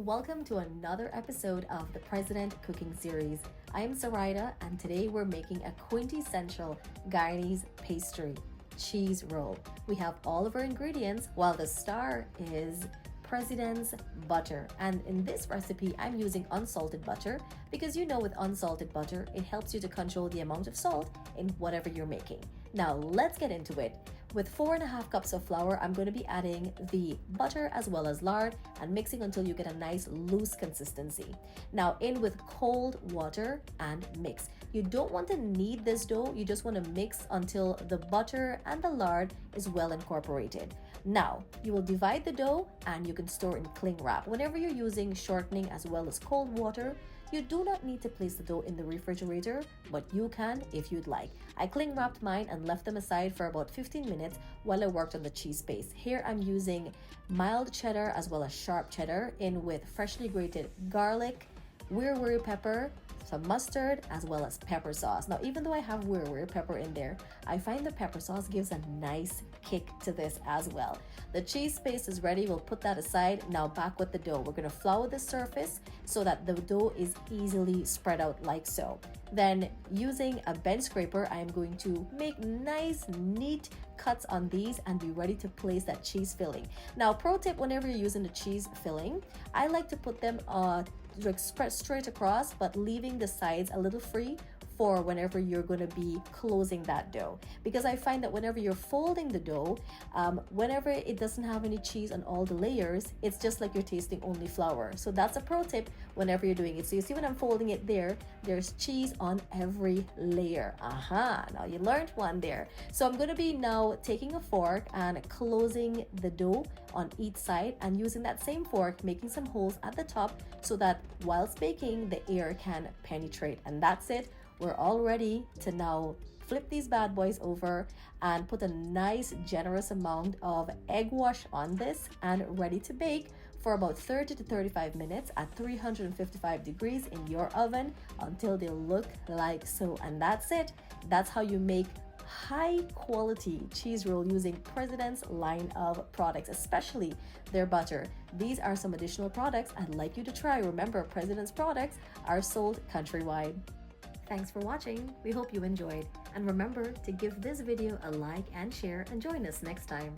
Welcome to another episode of the President Cooking Series. I am Sarita, and today we're making a quintessential Guyanese pastry, cheese roll. We have all of our ingredients, while the star is President's butter. And in this recipe, I'm using unsalted butter because with unsalted butter, it helps you to control the amount of salt in whatever you're making. Now let's get into it. With 4.5 cups of flour, I'm going to be adding the butter as well as lard and mixing until you get a nice loose consistency. Now in with cold water and mix. You don't want to knead this dough, you just want to mix until the butter and the lard is well incorporated. Now you will divide the dough and you can store in cling wrap. Whenever you're using shortening as well as cold water, you do not need to place the dough in the refrigerator, but you can if you'd like. I cling wrapped mine and left them aside for about 15 minutes while I worked on the cheese paste. Here I'm using mild cheddar as well as sharp cheddar in with freshly grated garlic, wiri pepper, some mustard, as well as pepper sauce. Now, even though I have wiri pepper in there, I find the pepper sauce gives a nice kick to this as well. The cheese paste is ready. We'll put that aside. Now back with the dough. We're going to flour the surface so that the dough is easily spread out like so. Then using a bench scraper, I am going to make nice, neat cuts on these and be ready to place that cheese filling. Now, pro tip, whenever you're using the cheese filling, I like to put them spread straight across, but leaving the sides a little free for whenever you're going to be closing that dough, because I find that whenever you're folding the dough, whenever it doesn't have any cheese on all the layers, it's just like you're tasting only flour. So that's a pro tip whenever you're doing it. So you see when I'm folding it there, there's cheese on every layer. Now you learned one there. So I'm going to be now taking a fork and closing the dough on each side and using that same fork, making some holes at the top so that whilst baking, the air can penetrate. And that's it. We're all ready to now flip these bad boys over and put a nice generous amount of egg wash on this and ready to bake for about 30 to 35 minutes at 355 degrees in your oven until they look like so. And that's it. That's how you make high quality cheese roll using President's line of products, especially their butter. These are some additional products I'd like you to try. Remember, President's products are sold countrywide. Thanks for watching. We hope you enjoyed. And remember to give this video a like and share and join us next time.